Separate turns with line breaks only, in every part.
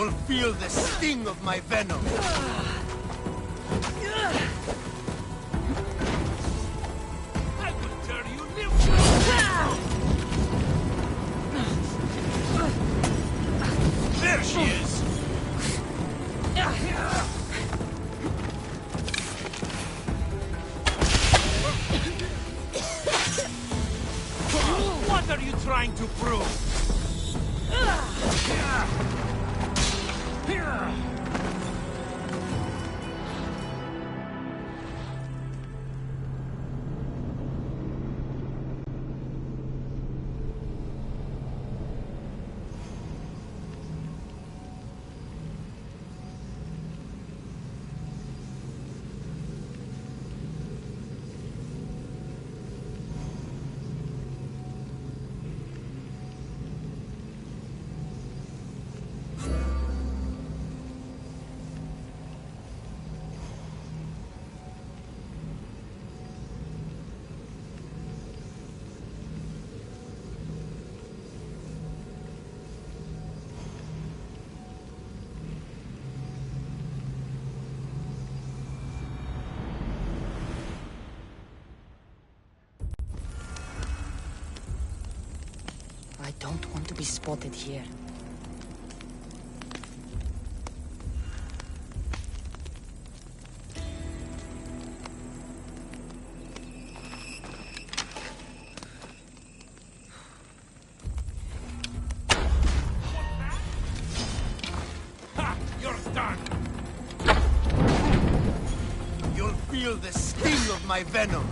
You'll feel the sting of my venom. I will turn you limp. There she is. What are you trying to prove?
I don't want to be spotted here.
Ha! You're done! You'll feel the sting of my venom.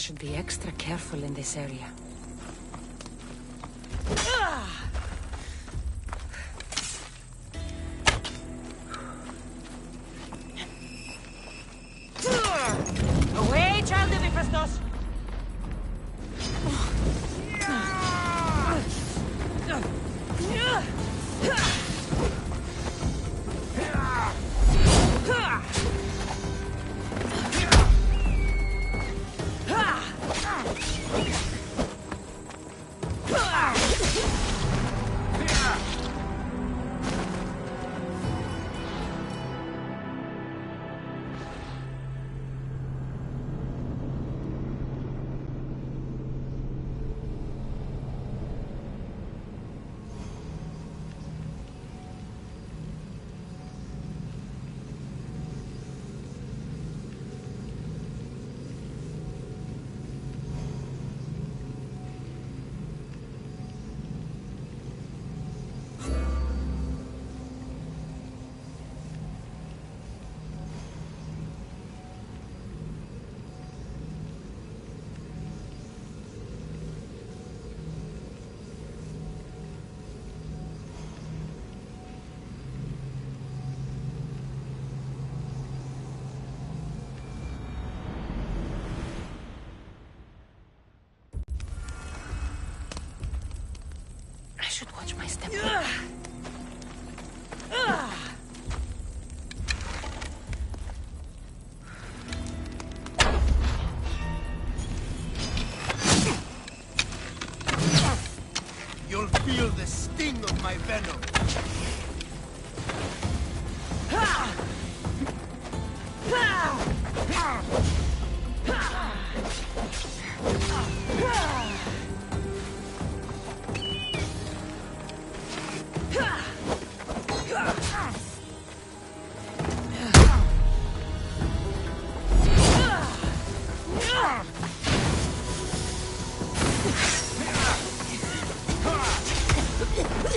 should be extra careful in this area.
Away, child of Hephaestus!
I should watch my step.
You'll feel the sting of my venom.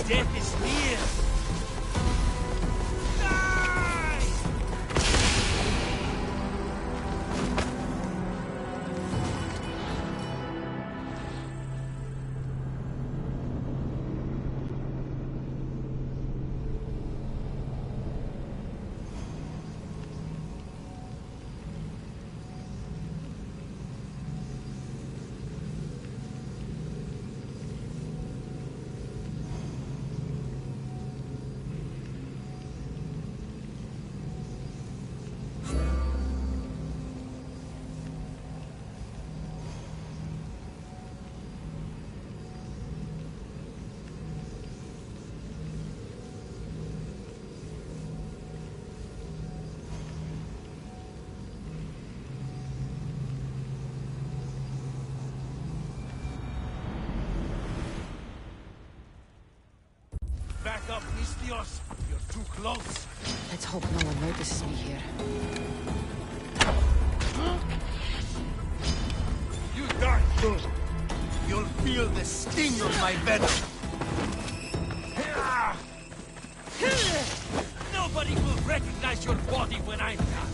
Death is near. Back up, Nistios. You're too close.
Let's hope no one notices me here.
You die. You'll feel the sting of my venom. Nobody will recognize your body when I'm done.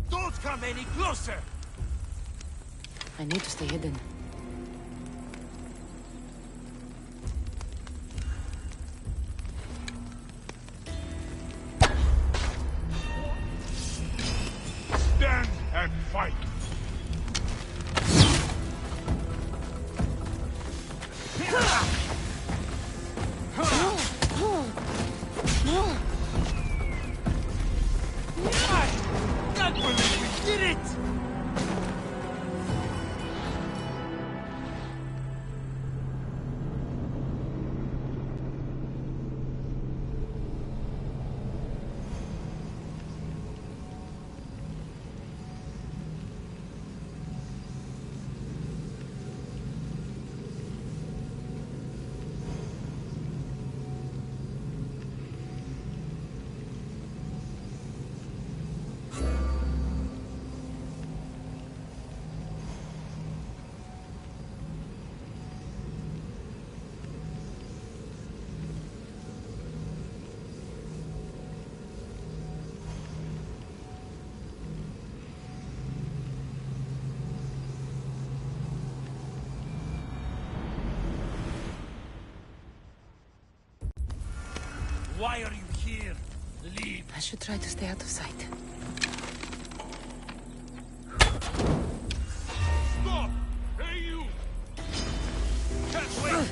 Don't come any closer!
I need to stay hidden.
Why are you here? Leave.
I should try to stay out of sight.
Stop! Hey, you! Can't wait!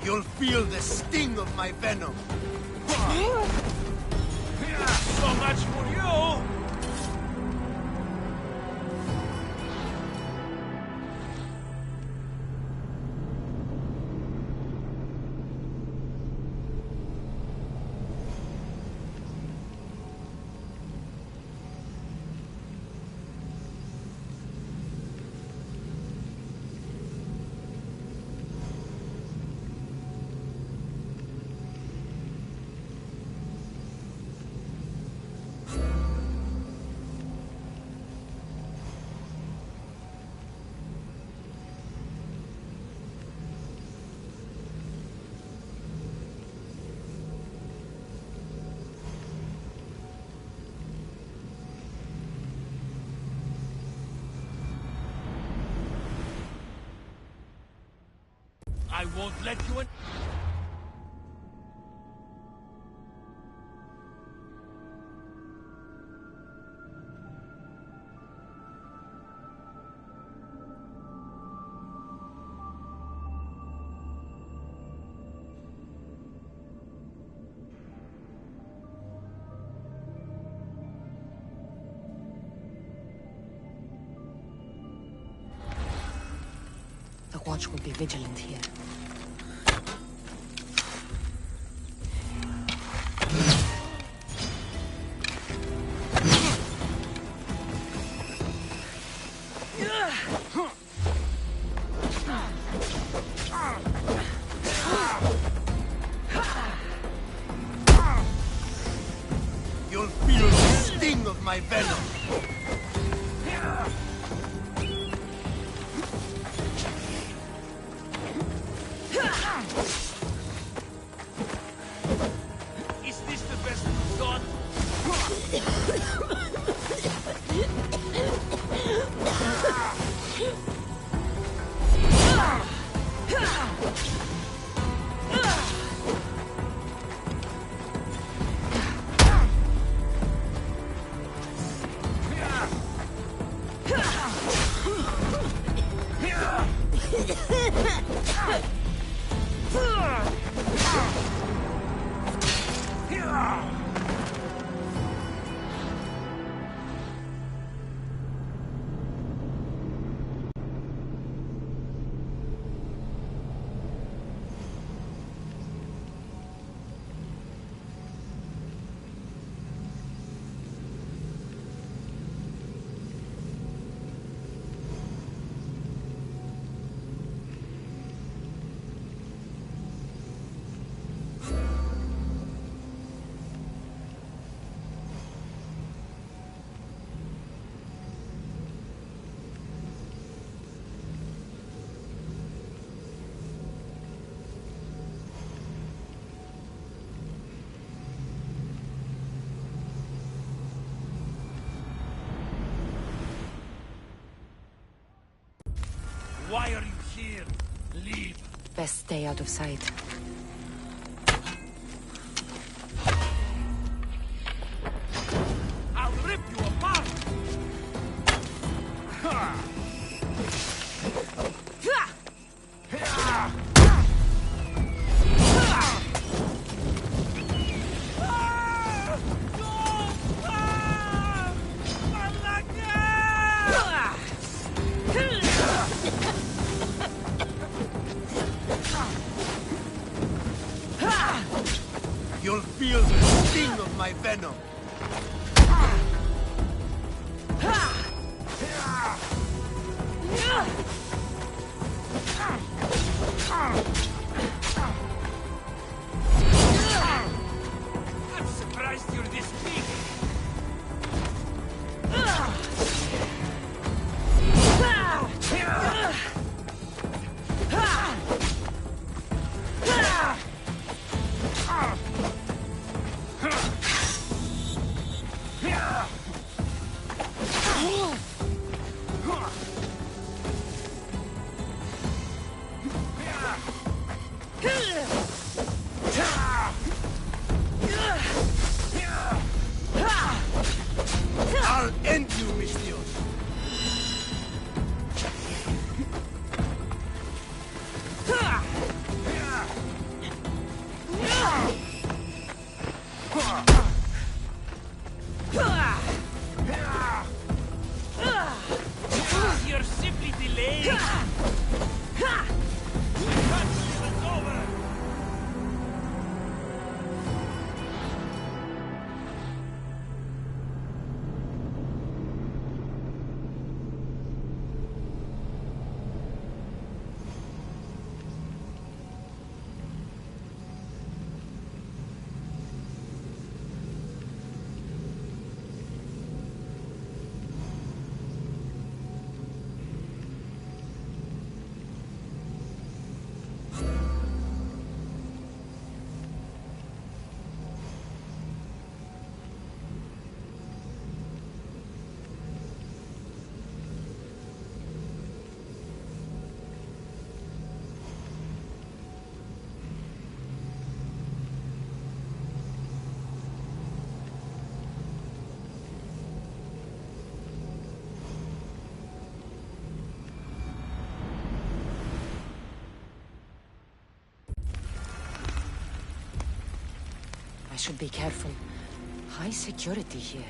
You'll feel the sting of my venom. So much for you! I won't let you in.
The watch will be vigilant here.
You'll feel the sting of my venom. Is this the best you've got? Why are you here? Leave.
Best stay out of sight.
I'll rip you apart! You'll feel the sting of my venom. I'm surprised you're this big.
I should be careful. High security here.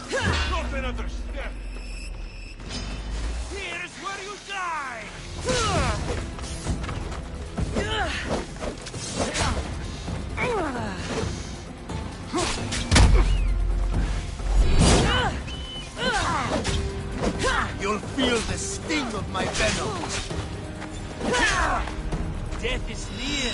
Drop another step! Here's where you die! You'll feel the sting of my venom! Death is near!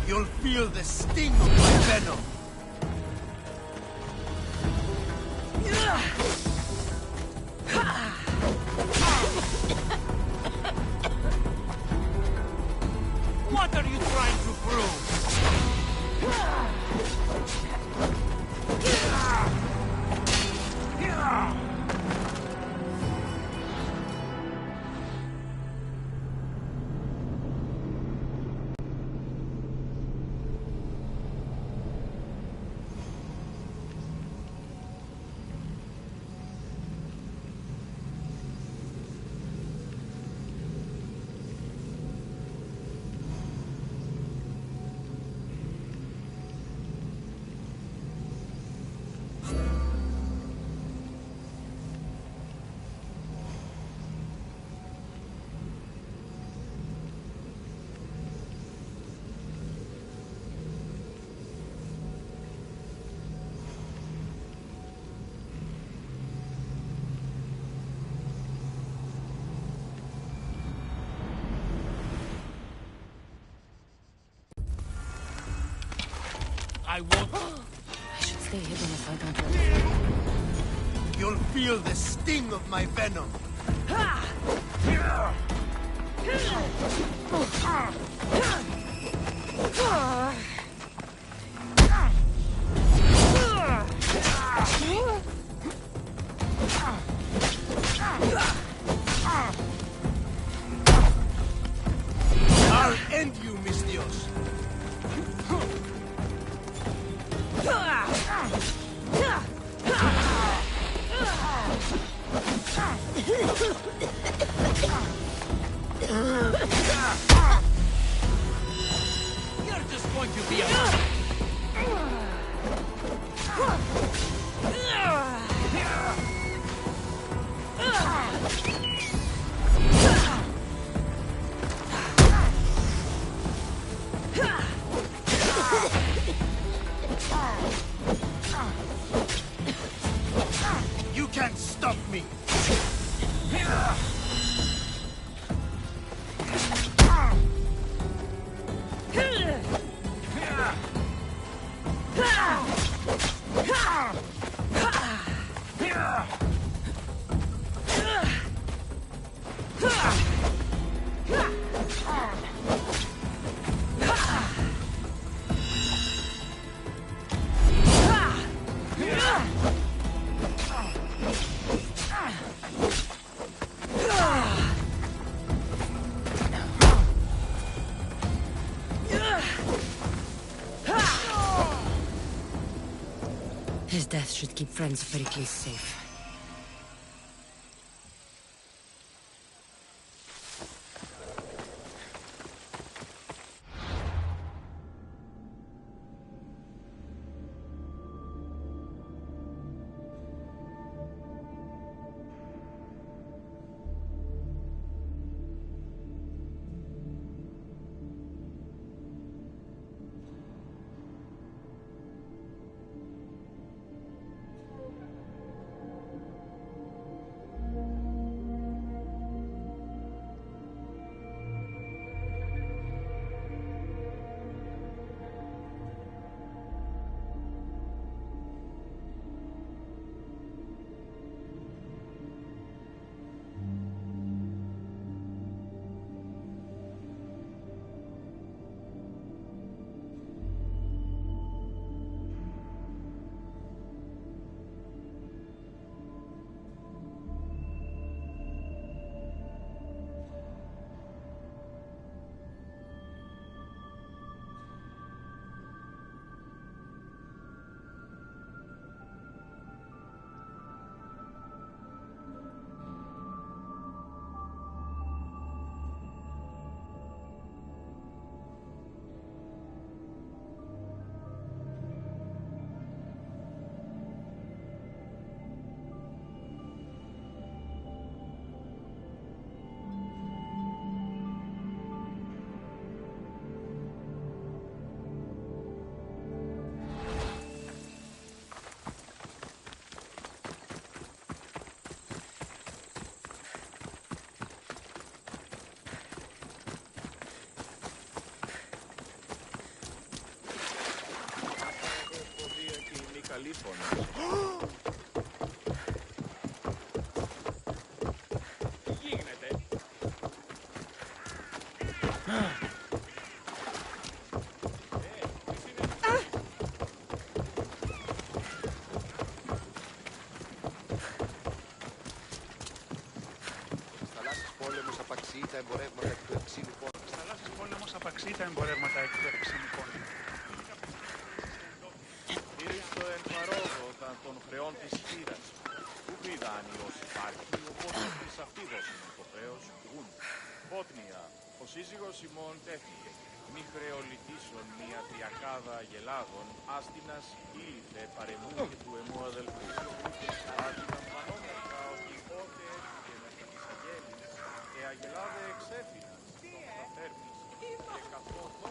You'll feel the sting of my venom! What are you trying to prove? I won't.
I should stay hidden if I don't want to.
You'll feel the sting of my venom. I'll end you, mis Dios. You're just going to be a... You can't stop me!
death should keep friends of Pericles safe.
Καλή φωνή. Τι γίνεται?
Θαλάσσης πόλεμος απαξιεί τα εμπορεύματα εκ του ευξήνου πόνου.
Θαλάσσης πόλεμος απαξιεί τα εμπορεύματα εκ του ευξήνου πόνου.
Ήρθω εν παρόδοτα των χρεών της χείρας. Που δάνειος υπάρχει, οπότε της αυτή δώσουν υποχρέως γουν. Πότνια, ο σύζυγος ημών τέθηκε. Μη χρεολιτήσεων μια τριακάδα αγελάδων, άστινας ήλθε παρεμού και του εμού αδελφού. Αντιλαμβανόμεθα ότι πότε έφυγε μέσα της αγέλης και αγελάδε εξέφυνας των φέρμης και καθόδο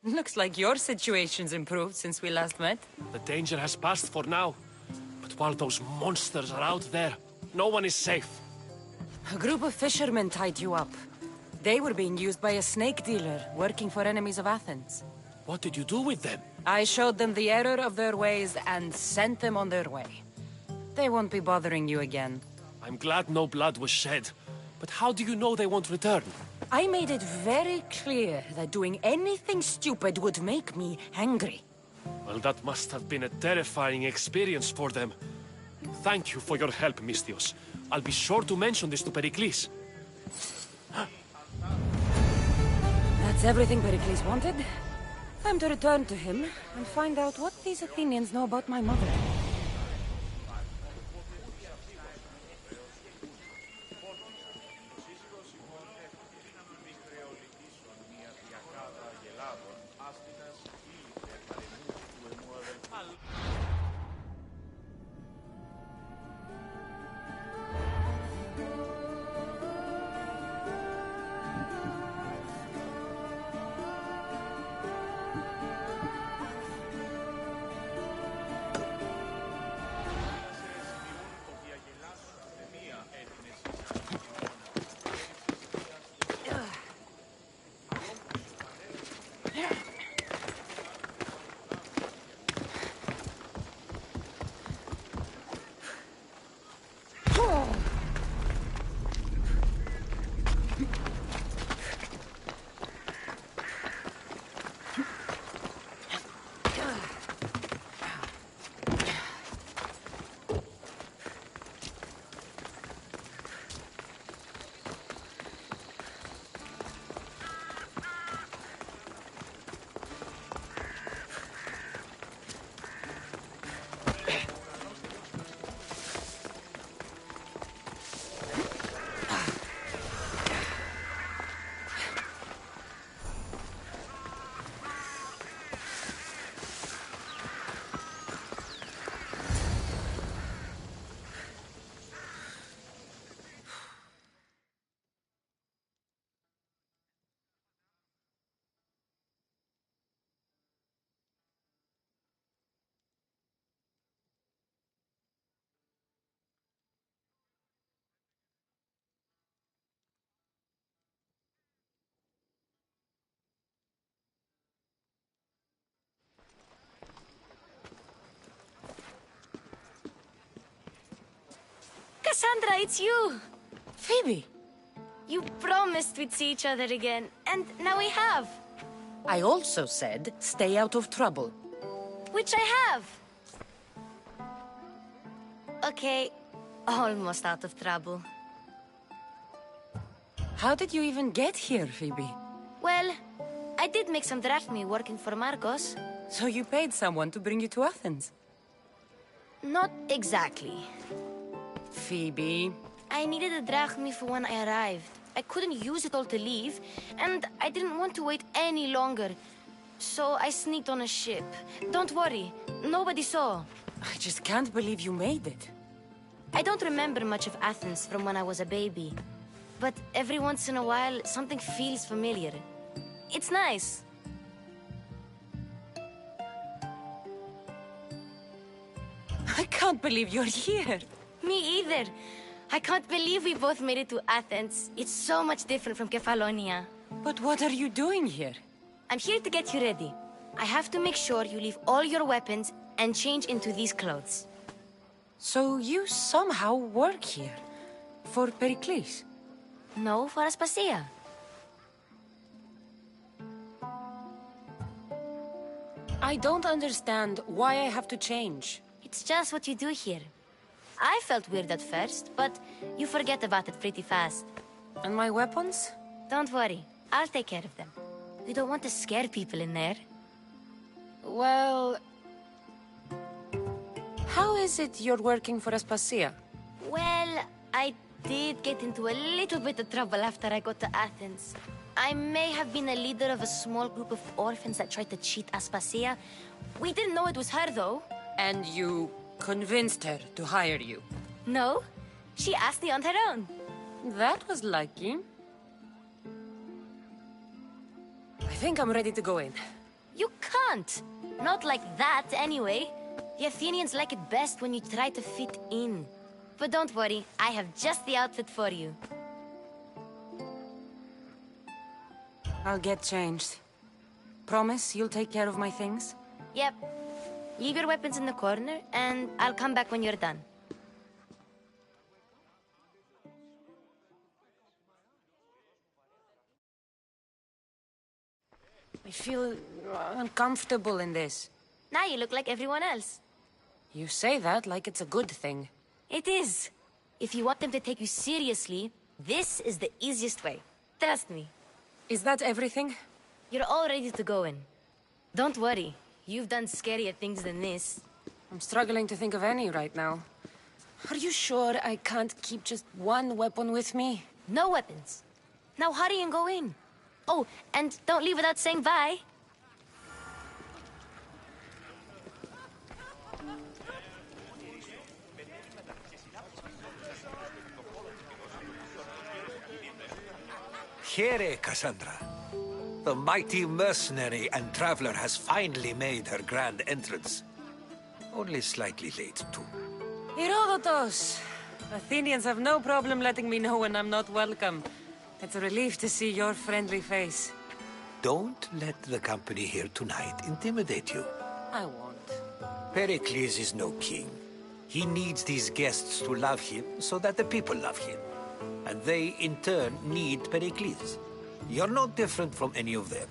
Looks like your situation's improved since we last met.
The danger has passed for now. But while those monsters are out there, no one is safe.
A group of fishermen tied you up. They were being used by a snake dealer working for enemies of Athens.
What did you do with them?
I showed them the error of their ways and sent them on their way. They won't be bothering you again.
I'm glad no blood was shed. But how do you know they won't return?
I made it very clear that doing anything stupid would make me angry.
Well, that must have been a terrifying experience for them. Thank you for your help, Misthios. I'll be sure to mention this to Pericles.
That's everything Pericles wanted. Time to return to him and find out what these Athenians know about my mother.
Cassandra, it's you!
Phoebe!
You promised we'd see each other again, and now we have.
I also said, stay out of trouble.
Which I have. Okay, almost out of trouble.
How did you even get here, Phoebe?
Well, I did make some drachmi working for Marcos.
So you paid someone to bring you to Athens?
Not exactly.
Phoebe...
I needed a drachmi for when I arrived. I couldn't use it all to leave, and I didn't want to wait any longer. So I sneaked on a ship. Don't worry, nobody saw.
I just can't believe you made it.
I don't remember much of Athens from when I was a baby. But every once in a while, something feels familiar. It's nice.
I can't believe you're here.
Me either. I can't believe we both made it to Athens. It's so much different from Kefalonia.
But what are you doing here?
I'm here to get you ready. I have to make sure you leave all your weapons and change into these clothes.
So you somehow work here? For Pericles?
No, for Aspasia.
I don't understand why I have to change.
It's just what you do here. I felt weird at first, but you forget about it pretty fast.
And my weapons?
Don't worry, I'll take care of them. We don't want to scare people in there.
Well... How is it you're working for Aspasia?
Well, I did get into a little bit of trouble after I got to Athens. I may have been a leader of a small group of orphans that tried to cheat Aspasia. We didn't know it was her, though.
And you convinced her to hire you?
No, she asked me on her own.
That was lucky. I think I'm ready to go in.
You can't. Not like that, anyway. The Athenians like it best when you try to fit in. But don't worry, I have just the outfit for you.
I'll get changed. Promise you'll take care of my things?
Yep. Leave your weapons in the corner, and I'll come back when you're done.
I feel uncomfortable in this.
Now you look like everyone else.
You say that like it's a good thing.
It is. If you want them to take you seriously, this is the easiest way. Trust me.
Is that everything?
You're all ready to go in. Don't worry. You've done scarier things than this.
I'm struggling to think of any right now. Are you sure I can't keep just one weapon with me?
No weapons. Now hurry and go in. Oh, and don't leave without saying bye.
Here, Cassandra. The mighty mercenary and traveler has finally made her grand entrance. Only slightly late, too.
Herodotus! Athenians have no problem letting me know when I'm not welcome. It's a relief to see your friendly face.
Don't let the company here tonight intimidate you.
I won't.
Pericles is no king. He needs these guests to love him so that the people love him. And they, in turn, need Pericles. You're no different from any of them.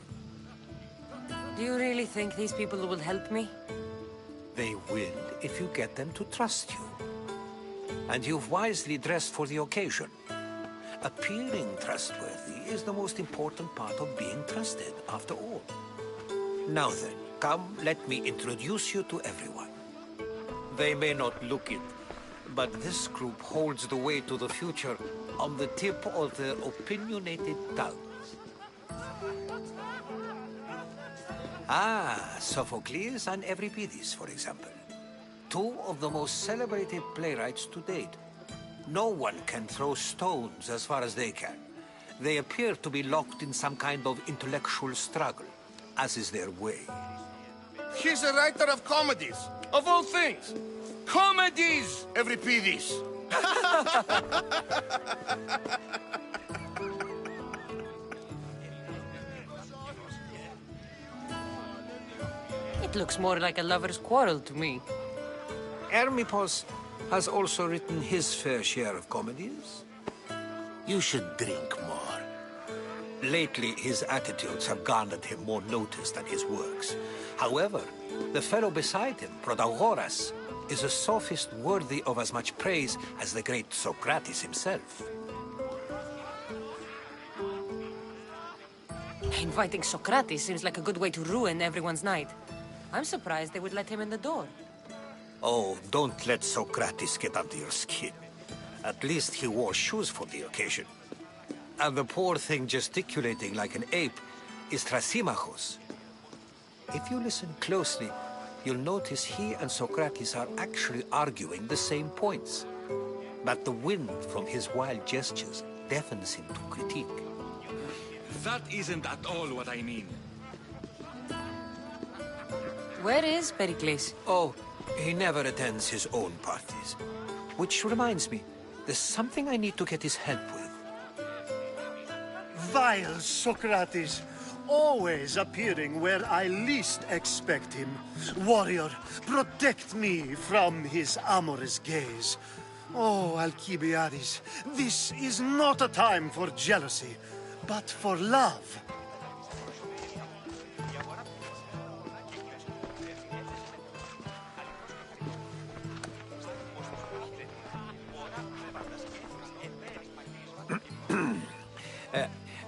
Do you really think these people will help me?
They will if you get them to trust you. And you've wisely dressed for the occasion. Appearing trustworthy is the most important part of being trusted, after all. Now then, come, let me introduce you to everyone. They may not look it, but this group holds the way to the future on the tip of their opinionated tongues. Ah, Sophocles and Euripides, for example. Two of the most celebrated playwrights to date. No one can throw stones as far as they can. They appear to be locked in some kind of intellectual struggle, as is their way.
He's a writer of comedies, of all things. Comedies, Euripides.
It looks more like a lover's quarrel to me.
Hermippos, has also written his fair share of comedies.
You should drink more.
Lately, his attitudes have garnered him more notice than his works. However, the fellow beside him, Protagoras, is a sophist worthy of as much praise as the great Socrates himself.
Inviting Socrates seems like a good way to ruin everyone's night. I'm surprised they would let him in the door.
Oh, don't let Socrates get under your skin. At least he wore shoes for the occasion. And the poor thing gesticulating like an ape is Thrasymachos. If you listen closely, you'll notice he and Socrates are actually arguing the same points. But the wind from his wild gestures deafens him to critique.
That isn't at all what I mean.
Where is Pericles?
Oh, he never attends his own parties. Which reminds me, there's something I need to get his help with.
Vile Socrates, always appearing where I least expect him. Warrior, protect me from his amorous gaze. Oh, Alcibiades, this is not a time for jealousy, but for love.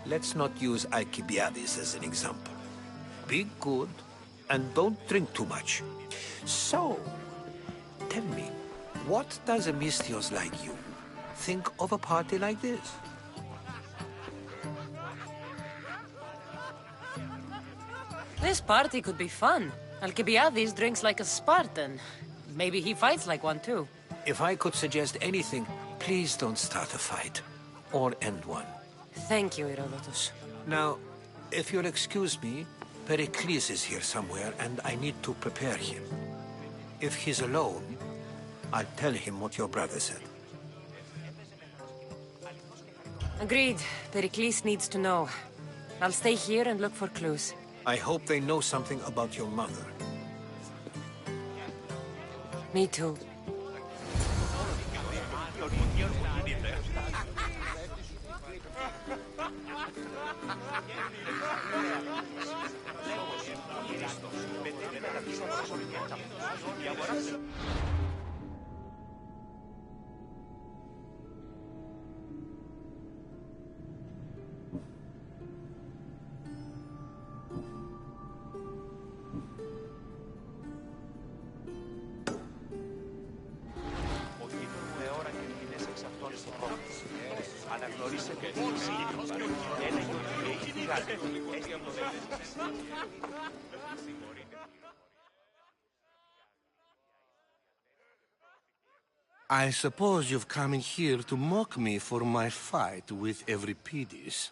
Let's not use Alcibiades as an example. Be good, and don't drink too much. So, tell me, what does a Misthios like you think of a party like this?
This party could be fun. Alcibiades drinks like a Spartan. Maybe he fights like one too.
If I could suggest anything, please don't start a fight. Or end one.
Thank you, Herodotus.
Now, if you'll excuse me, Pericles is here somewhere, and I need to prepare him. If he's alone, I'll tell him what your brother said.
Agreed. Pericles needs to know. I'll stay here and look for clues.
I hope they know something about your mother.
Me too.
I suppose you've come in here to mock me for my fight with Euripides.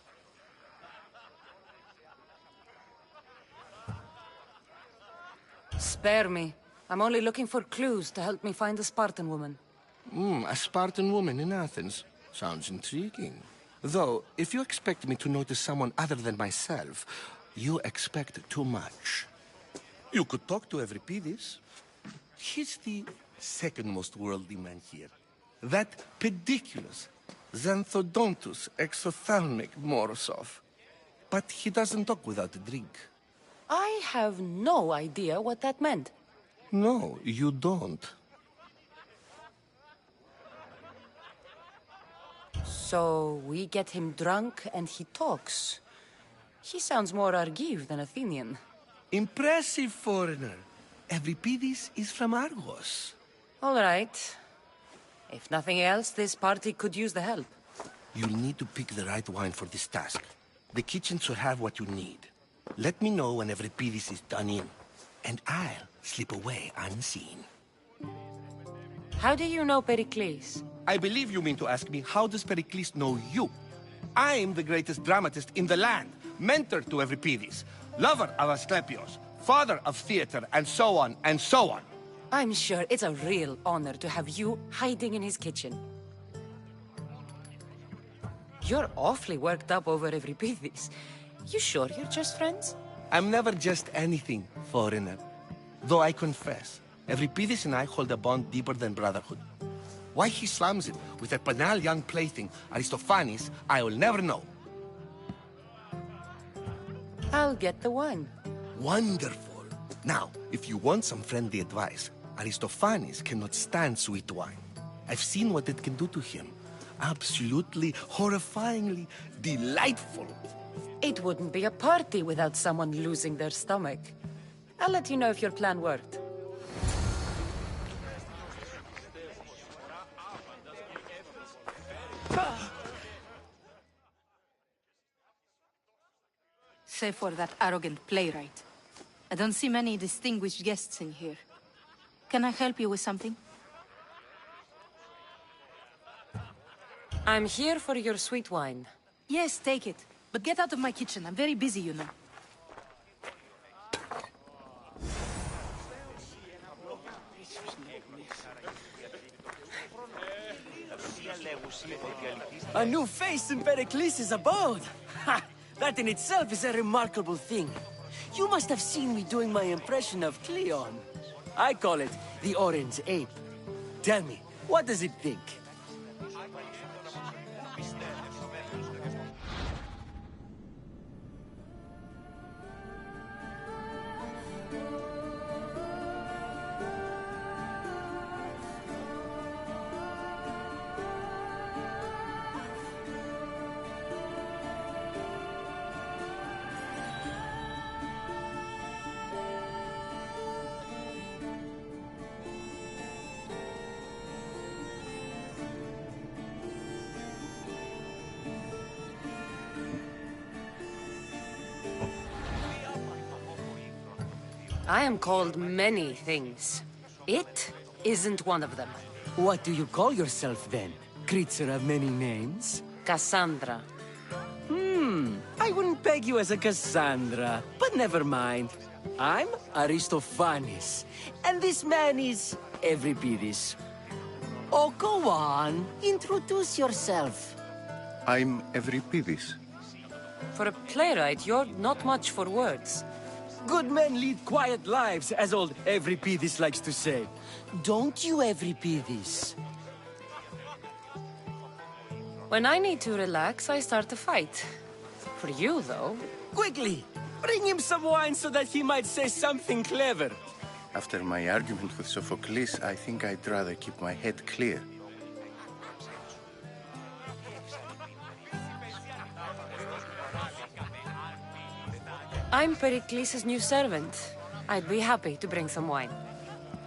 Spare me. I'm only looking for clues to help me find the Spartan woman.
A Spartan woman in Athens. Sounds intriguing. Though, if you expect me to notice someone other than myself, you expect too much. You could talk to Euripides. He's the second most worldly man here. That pediculous, xanthodontus exophthalmic Morosov. But he doesn't talk without a drink.
I have no idea what that meant.
No, you don't.
So we get him drunk and he talks. He sounds more Argive than Athenian.
Impressive, foreigner. Euripides is from Argos.
All right. If nothing else, this party could use the help.
You'll need to pick the right wine for this task. The kitchen should have what you need. Let me know when Euripides is done in, and I'll slip away unseen.
How do you know Pericles?
I believe you mean to ask me, how does Pericles know you? I'm the greatest dramatist in the land, mentor to Euripides, lover of Asclepios, father of theater, and so on, and so on.
I'm sure it's a real honor to have you hiding in his kitchen. You're awfully worked up over Euripides. You sure you're just friends?
I'm never just anything, foreigner. Though I confess, Euripides and I hold a bond deeper than brotherhood. Why he slams it with a banal young plaything, Aristophanes, I will never know.
I'll get the wine.
Wonderful. Now, if you want some friendly advice, Aristophanes cannot stand sweet wine. I've seen what it can do to him. Absolutely, horrifyingly delightful.
It wouldn't be a party without someone losing their stomach. I'll let you know if your plan worked.
Save for that arrogant playwright. I don't see many distinguished guests in here. Can I help you with something?
I'm here for your sweet wine.
Yes, take it. But get out of my kitchen. I'm very busy, you know.
A new face in Pericles' abode! Ha! That in itself is a remarkable thing. You must have seen me doing my impression of Cleon. I call it the Orange Ape. Tell me, what does it think?
I am called many things. It isn't one of them.
What do you call yourself then? Creature of many names?
Cassandra.
I wouldn't peg you as a Cassandra, but never mind. I'm Aristophanes, and this man is Euripides. Oh, go on. Introduce yourself.
I'm Euripides.
For a playwright, you're not much for words.
Good men lead quiet lives, as old Euripides likes to say. Don't you, Euripides?
When I need to relax, I start a fight. For you, though...
Quickly! Bring him some wine so that he might say something clever.
After my argument with Sophocles, I think I'd rather keep my head clear.
I'm Pericles' new servant. I'd be happy to bring some wine.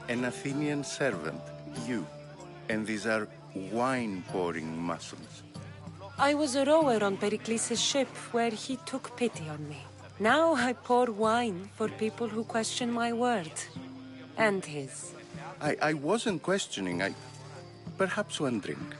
An Athenian servant, you. And these are wine-pouring muscles.
I was a rower on Pericles' ship where he took pity on me. Now I pour wine for people who question my word. And his.
I wasn't questioning. Perhaps one drink.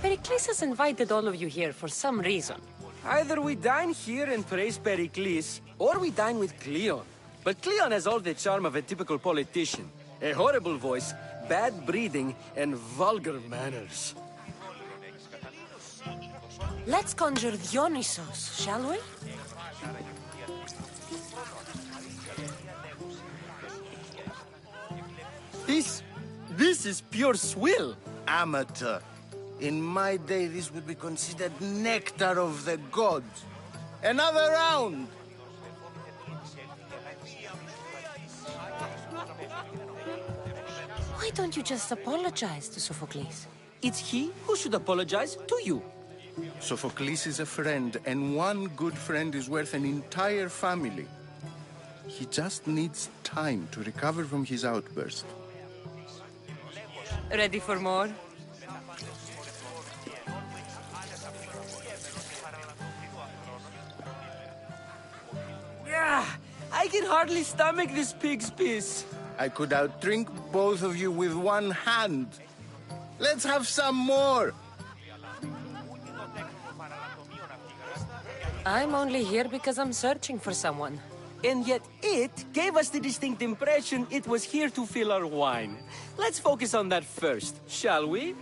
Pericles has invited all of you here for some reason.
Either we dine here and praise Pericles, or we dine with Cleon. But Cleon has all the charm of a typical politician. A horrible voice, bad breeding, and vulgar manners.
Let's conjure Dionysos, shall we?
This is pure swill.
Amateur. In my day, this would be considered nectar of the gods. Another round!
Why don't you just apologize to Sophocles?
It's he who should apologize to you.
Sophocles is a friend, and one good friend is worth an entire family. He just needs time to recover from his outburst.
Ready for more?
Yeah, I can hardly stomach this pig's piss.
I could outdrink both of you with one hand. Let's have some more!
I'm only here because I'm searching for someone.
And yet it gave us the distinct impression it was here to fill our wine. Let's focus on that first, shall we?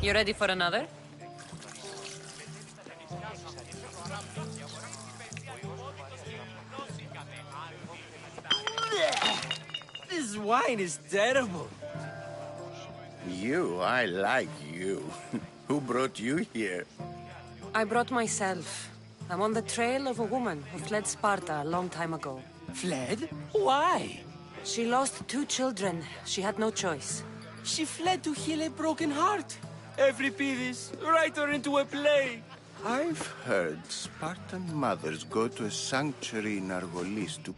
You ready for another?
This wine is terrible.
I like you. Who brought you here?
I brought myself. I'm on the trail of a woman who fled Sparta a long time ago.
Fled? Why?
She lost 2 children. She had no choice.
She fled to heal a broken heart. Euripides, write her into a play.
I've heard Spartan mothers go to a sanctuary in Argolis to...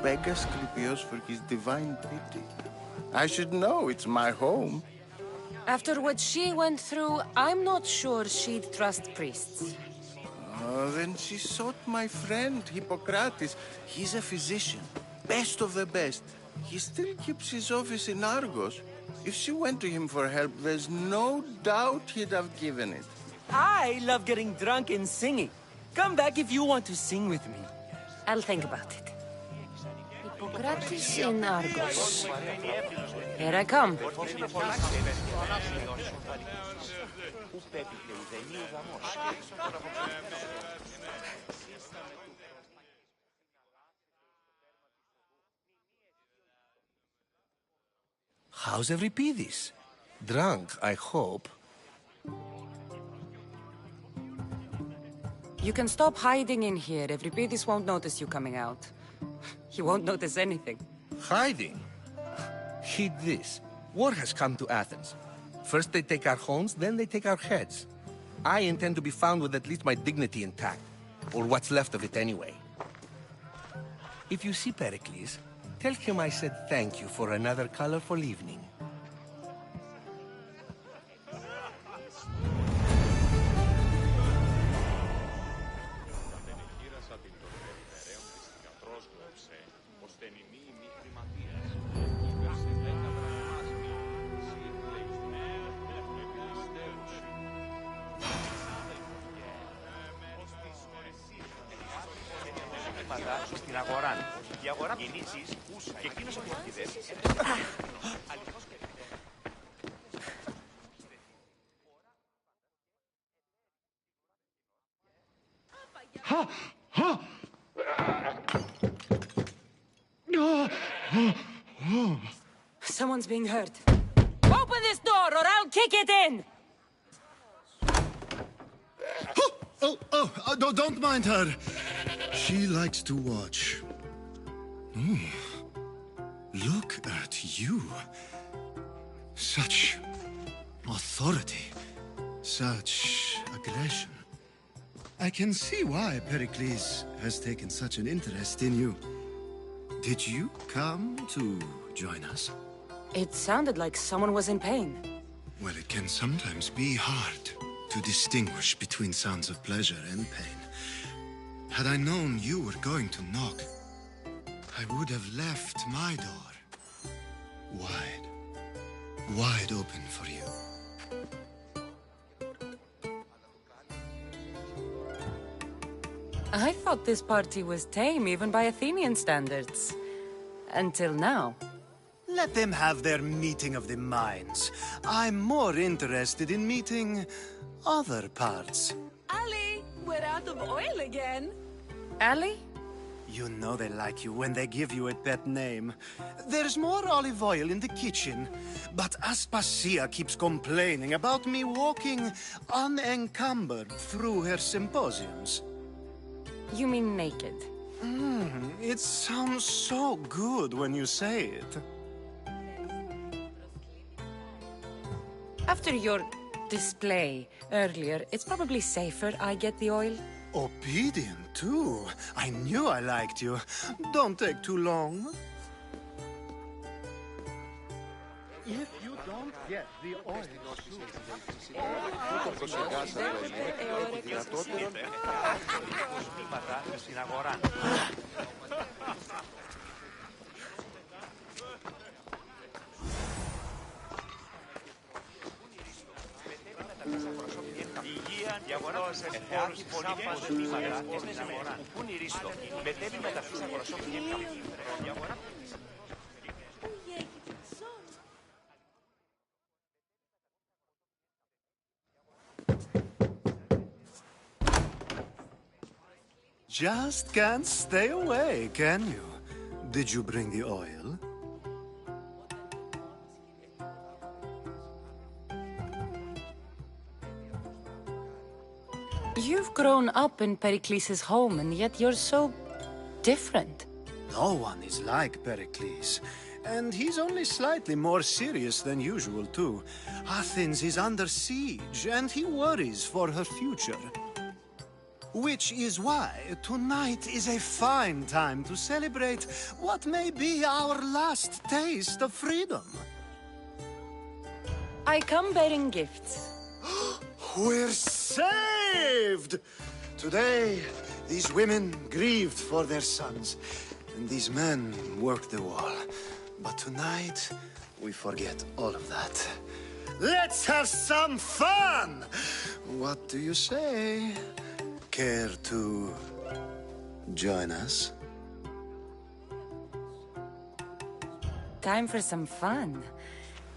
Beg Asclepios for his divine pity. I should know, it's my home.
After what she went through, I'm not sure she'd trust priests.
Oh, then she sought my friend, Hippocrates. He's a physician, best of the best. He still keeps his office in Argos. If she went to him for help, there's no doubt he'd have given it.
I love getting drunk and singing. Come back if you want to sing with me.
I'll think about it. Hippocrates in Argos. Here I come.
How's Euripides? Drunk, I hope.
You can stop hiding in here. Euripides won't notice you coming out. He won't notice anything.
Hiding? Heed this. War has come to Athens. First they take our homes, then they take our heads. I intend to be found with at least my dignity intact. Or what's left of it anyway. If you see Pericles, tell him I said thank you for another colorful evening.
Στην αγορά. Η αγορά κινήσεις και εκείνος ο διοικητής.
Someone's being hurt. Open this door or I'll kick it in!
Don't mind her. She likes to watch. Oh, look at you. Such authority. Such aggression. I can see why Pericles has taken such an interest in you. Did you come to join us?
It sounded like someone was in pain.
Well, it can sometimes be hard to distinguish between sounds of pleasure and pain. Had I known you were going to knock, I would have left my door wide open for you.
I thought this party was tame even by Athenian standards. Until now.
Let them have their meeting of the minds. I'm more interested in meeting other parts.
Ali, we're out of oil again. Ali?
You know they like you when they give you a pet name. There's more olive oil in the kitchen, but Aspasia keeps complaining about me walking unencumbered through her symposiums.
You mean naked?
It sounds so good when you say it.
After your display earlier, it's probably safer I get the oil.
Obedient, too. I knew I liked you. Don't take too long. If you don't get the oil... Just can't stay away, can you? Did you bring the oil?
You've grown up in Pericles' home, and yet you're so different.
No one is like Pericles. And he's only slightly more serious than usual, too. Athens is under siege, and he worries for her future. Which is why tonight is a fine time to celebrate what may be our last taste of freedom.
I come bearing gifts.
We're saved! Today, these women grieved for their sons, and these men worked the wall. But tonight, we forget all of that. Let's have some fun! What do you say? Care to join us?
Time for some fun.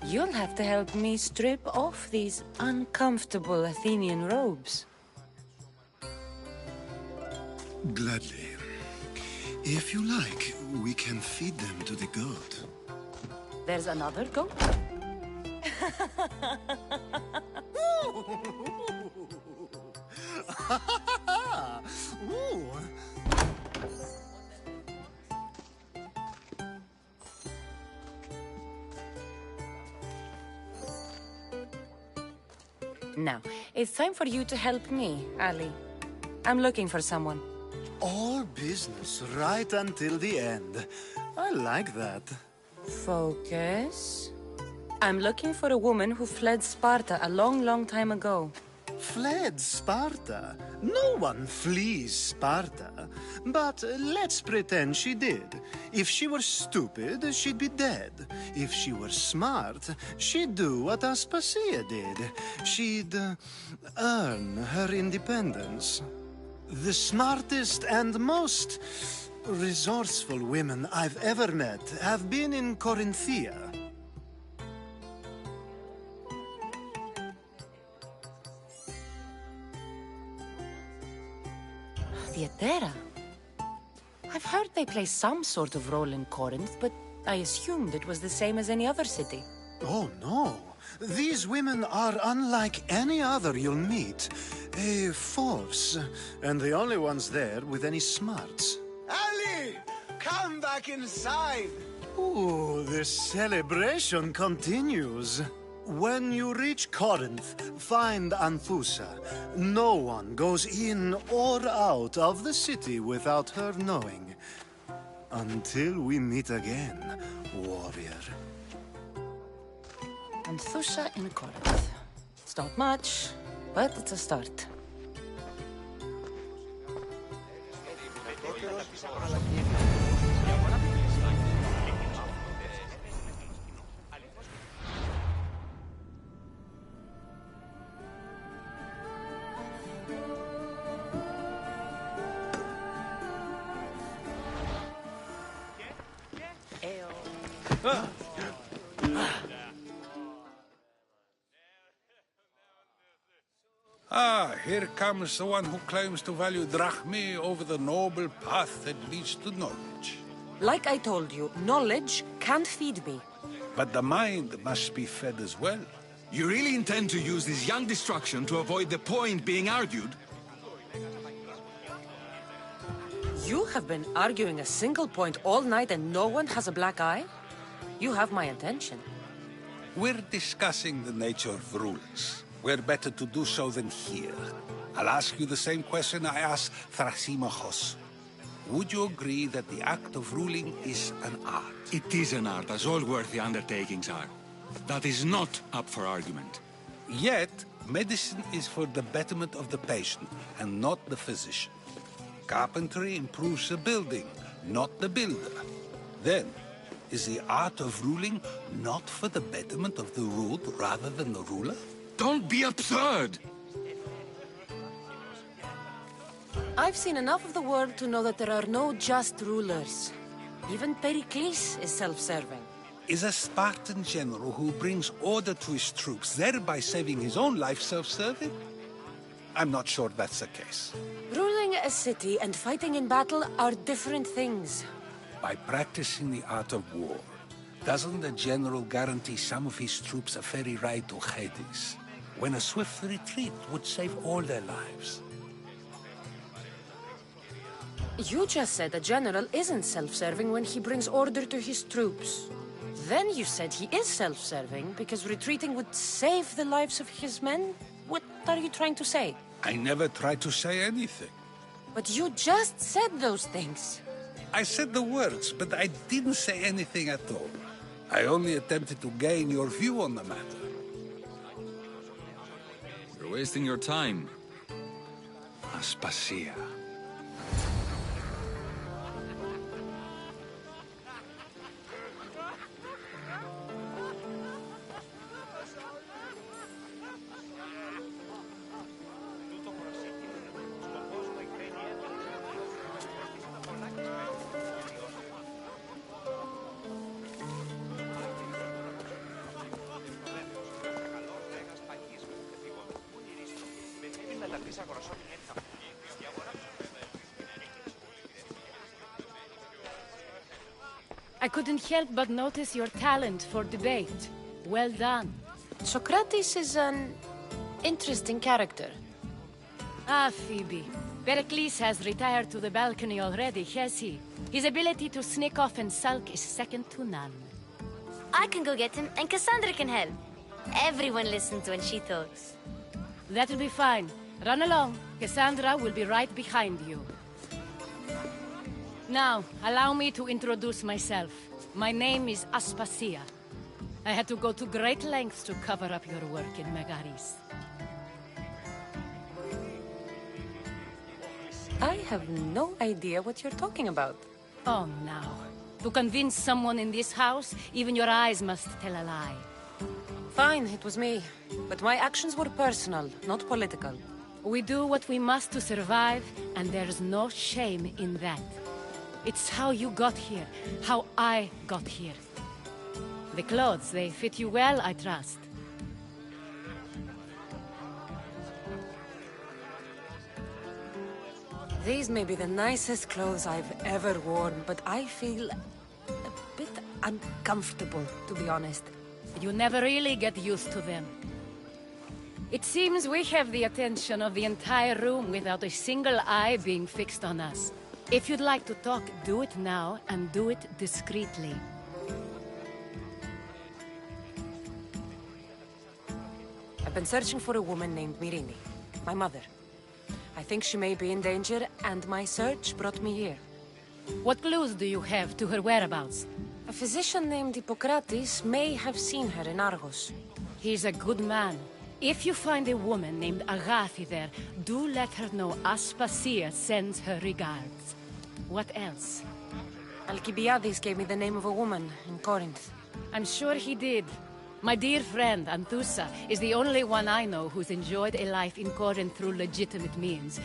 You'll have to help me strip off these uncomfortable Athenian robes.
Gladly. If you like, we can feed them to the goat.
There's another goat?
Ooh.
Now, it's time for you to help me, Ali. I'm looking for someone.
All business right until the end. I like that.
Focus. I'm looking for a woman who fled Sparta a long, long time ago.
Fled Sparta? No one flees Sparta. But let's pretend she did. If she were stupid, she'd be dead. If she were smart, she'd do what Aspasia did. She'd earn her independence. The smartest and most resourceful women I've ever met have been in Corinthia.
Theatera. I've heard they play some sort of role in Corinth, but I assumed it was the same as any other city.
Oh, no. These women are unlike any other you'll meet. A force, and the only ones there with any smarts.
Ali! Come back inside!
Ooh, the celebration continues. When you reach Corinth, find Anthusa. No one goes in or out of the city without her knowing. Until we meet again, warrior.
Anthusa in Corinth. It's not much, but it's a start.
Ah, here comes the one who claims to value drachmae over the noble path that leads to knowledge.
Like I told you, knowledge can't feed me.
But the mind must be fed as well.
You really intend to use this young destruction to avoid the point being argued?
You have been arguing a single point all night and no one has a black eye? You have my attention.
We're discussing the nature of rules. Where better to do so than here? I'll ask you the same question I asked Thrasymachos. Would you agree that the act of ruling is an art?
It is an art, as all worthy undertakings are. That is not up for argument.
Yet, medicine is for the betterment of the patient, and not the physician. Carpentry improves the building, not the builder. Then, is the art of ruling not for the betterment of the ruled rather than the ruler?
Don't be absurd!
I've seen enough of the world to know that there are no just rulers. Even Pericles is self-serving.
Is a Spartan general who brings order to his troops, thereby saving his own life, self-serving? I'm not sure that's the case.
Ruling a city and fighting in battle are different things.
By practicing the art of war, doesn't the general guarantee some of his troops a ferry ride to Hades, when a swift retreat would save all their lives?
You just said a general isn't self-serving when he brings order to his troops. Then you said he is self-serving because retreating would save the lives of his men? What are you trying to say?
I never tried to say anything.
But you just said those things.
I said the words, but I didn't say anything at all. I only attempted to gain your view on the matter.
You're wasting your time.
Aspasia.
I couldn't help but notice your talent for debate. Well done.
Socrates is an interesting character.
Ah, Phoebe. Pericles has retired to the balcony already, has he? His ability to sneak off and sulk is second to none.
I can go get him, and Cassandra can help. Everyone listens when she talks.
That'll be fine. Run along. Cassandra will be right behind you. Now, allow me to introduce myself. My name is Aspasia. I had to go to great lengths to cover up your work in Megaris.
I have no idea what you're talking about.
Oh, now. To convince someone in this house, even your eyes must tell a lie.
Fine, it was me. But my actions were personal, not political.
We do what we must to survive, and there's no shame in that. It's how you got here, how I got here. The clothes, they fit you well, I trust.
These may be the nicest clothes I've ever worn, but I feel a bit uncomfortable, to be honest.
You never really get used to them. It seems we have the attention of the entire room without a single eye being fixed on us. If you'd like to talk, do it now, and do it discreetly.
I've been searching for a woman named Myrine, my mother. I think she may be in danger, and my search brought me here.
What clues do you have to her whereabouts?
A physician named Hippocrates may have seen her in Argos.
He's a good man. If you find a woman named Agathi there, do let her know Aspasia sends her regards. What else?
Alcibiades gave me the name of a woman in Corinth.
I'm sure he did. My dear friend, Anthusa, is the only one I know who's enjoyed a life in Corinth through legitimate means.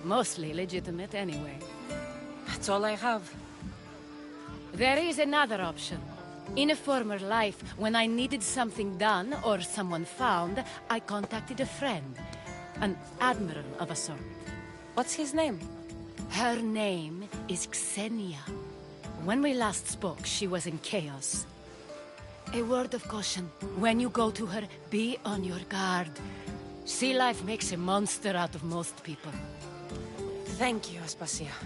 Mostly legitimate, anyway.
That's all I have.
There is another option. In a former life, when I needed something done or someone found, I contacted a friend. An admiral of a sort.
What's his name?
Her name is Xenia. When we last spoke, she was in chaos. A word of caution. When you go to her, be on your guard. Sea life makes a monster out of most people.
Thank you, Aspasia.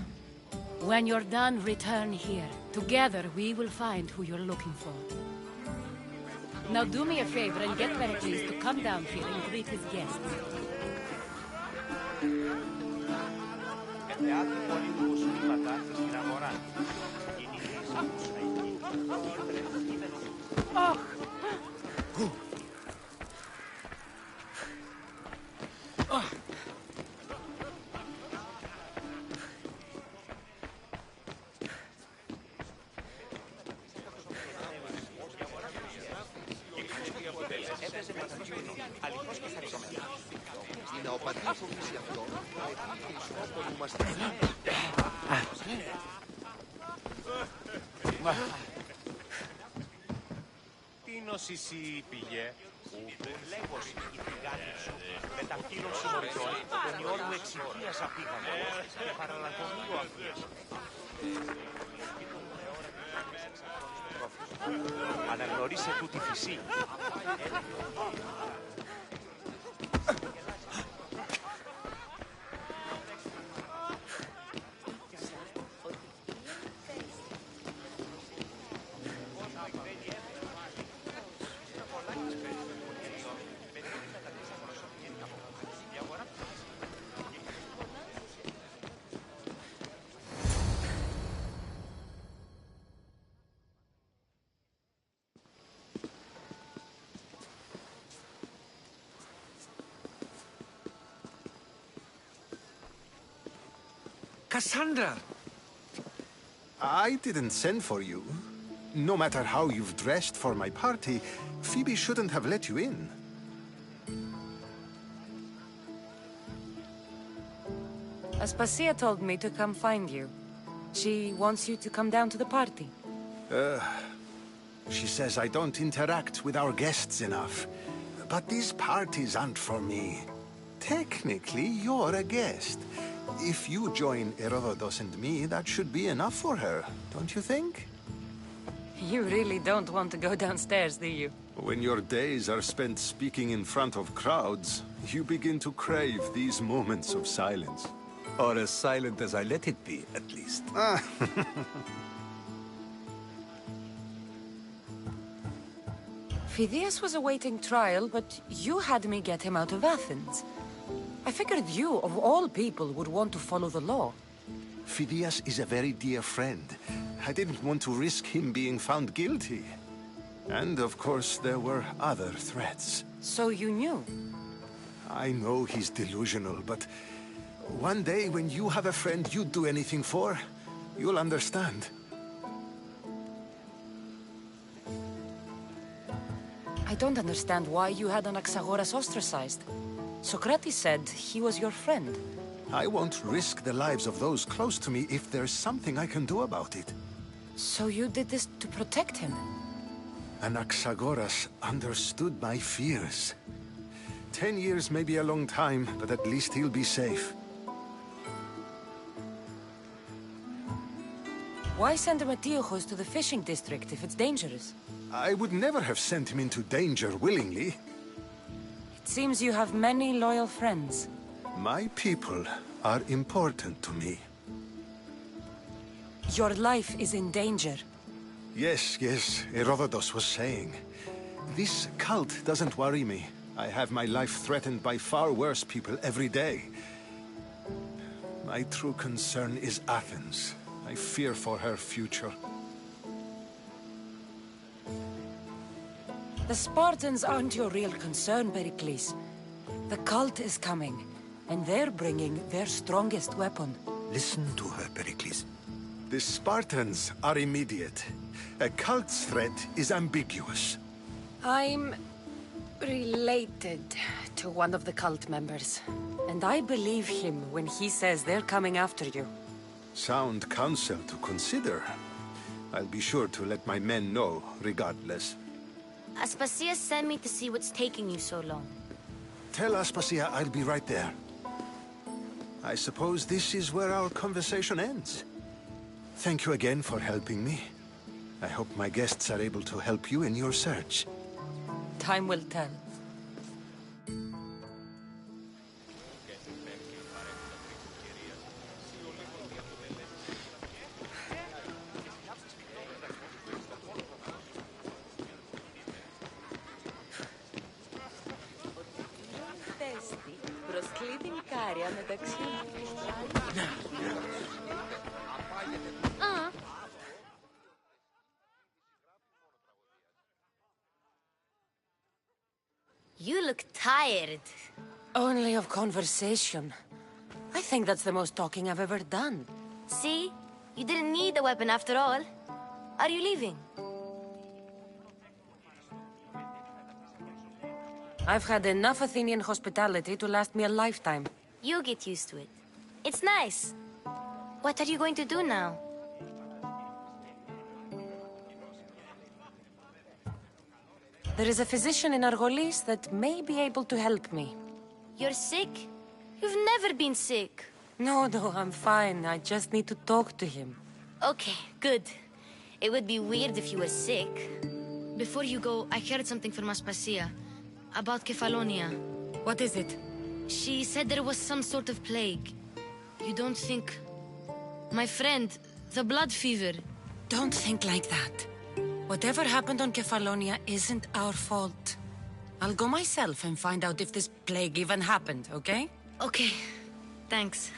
When you're done, return here. Together, we will find who you're looking for. Now do me a favor and get Pericles to come down here and greet his guests.
Oh!
Είναι ο πατήρ που βρίσκει αυτό. Και οι σκόποι που μας
Τι νοσησί πήγε. Λέγος η πηγάτη σου με τα κύλων συμμοριτών των ιόρου εξηγίας απήγαμε και παραλατομείο αυτές. Αναγνωρίσε τούτη φυσή.
Cassandra!
I didn't send for you. No matter how you've dressed for my party, Phoebe shouldn't have let you in.
Aspasia told me to come find you. She wants you to come down to the party.
She says I don't interact with our guests enough. But these parties aren't for me. Technically, you're a guest. If you join Herodotus and me, that should be enough for her, don't you think?
You really don't want to go downstairs, do you?
When your days are spent speaking in front of crowds, you begin to crave these moments of silence.
Or as silent as I let it be, at least.
Phidias was awaiting trial, but you had me get him out of Athens. I figured you, of all people, would want to follow the law.
Phidias is a very dear friend. I didn't want to risk him being found guilty. And, of course, there were other threats.
So you knew?
I know he's delusional, but one day when you have a friend you'd do anything for, you'll understand.
I don't understand why you had Anaxagoras ostracized. Socrates said he was your friend.
I won't risk the lives of those close to me if there's something I can do about it.
So you did this to protect him?
Anaxagoras understood my fears. 10 years may be a long time, but at least he'll be safe.
Why send Emetiochos to the fishing district if it's dangerous?
I would never have sent him into danger willingly.
It seems you have many loyal friends.
My people are important to me.
Your life is in danger.
Yes, Herodotus was saying. This cult doesn't worry me. I have my life threatened by far worse people every day. My true concern is Athens. I fear for her future.
The Spartans aren't your real concern, Pericles. The cult is coming, and they're bringing their strongest weapon.
Listen to her, Pericles. The Spartans are immediate. A cult's threat is ambiguous.
I'm related to one of the cult members, and I believe him when he says they're coming after you.
Sound counsel to consider. I'll be sure to let my men know, regardless.
Aspasia sent me to see what's taking you so long.
Tell Aspasia I'll be right there. I suppose this is where our conversation ends. Thank you again for helping me. I hope my guests are able to help you in your search.
Time will tell.
You look tired.
Only of conversation. I think that's the most talking I've ever done.
See? You didn't need the weapon after all. Are you leaving?
I've had enough Athenian hospitality to last me a lifetime.
You get used to it. It's nice. What are you going to do now?
There is a physician in Argolis that may be able to help me.
You're sick? You've never been sick.
No, I'm fine. I just need to talk to him.
Okay, good. It would be weird if you were sick. Before you go, I heard something from Aspasia. About Kefalonia.
What is it?
She said there was some sort of plague. You don't think... My friend, the blood fever.
Don't think like that. Whatever happened on Kefalonia isn't our fault. I'll go myself and find out if this plague even happened, okay?
Okay. Thanks.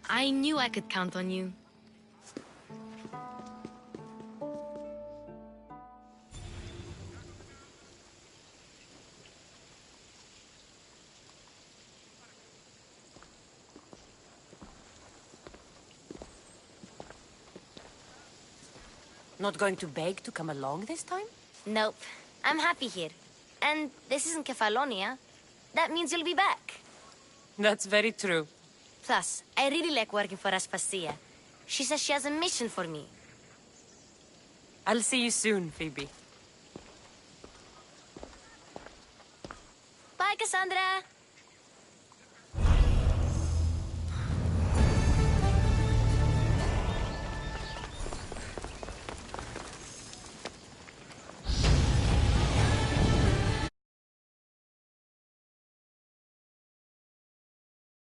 I knew I could count on you.
Not going to beg to come along this time?
Nope. I'm happy here. And this isn't Kefalonia. That means you'll be back.
That's very true.
Plus, I really like working for Aspasia. She says she has a mission for me.
I'll see you soon, Phoebe.
Bye, Cassandra!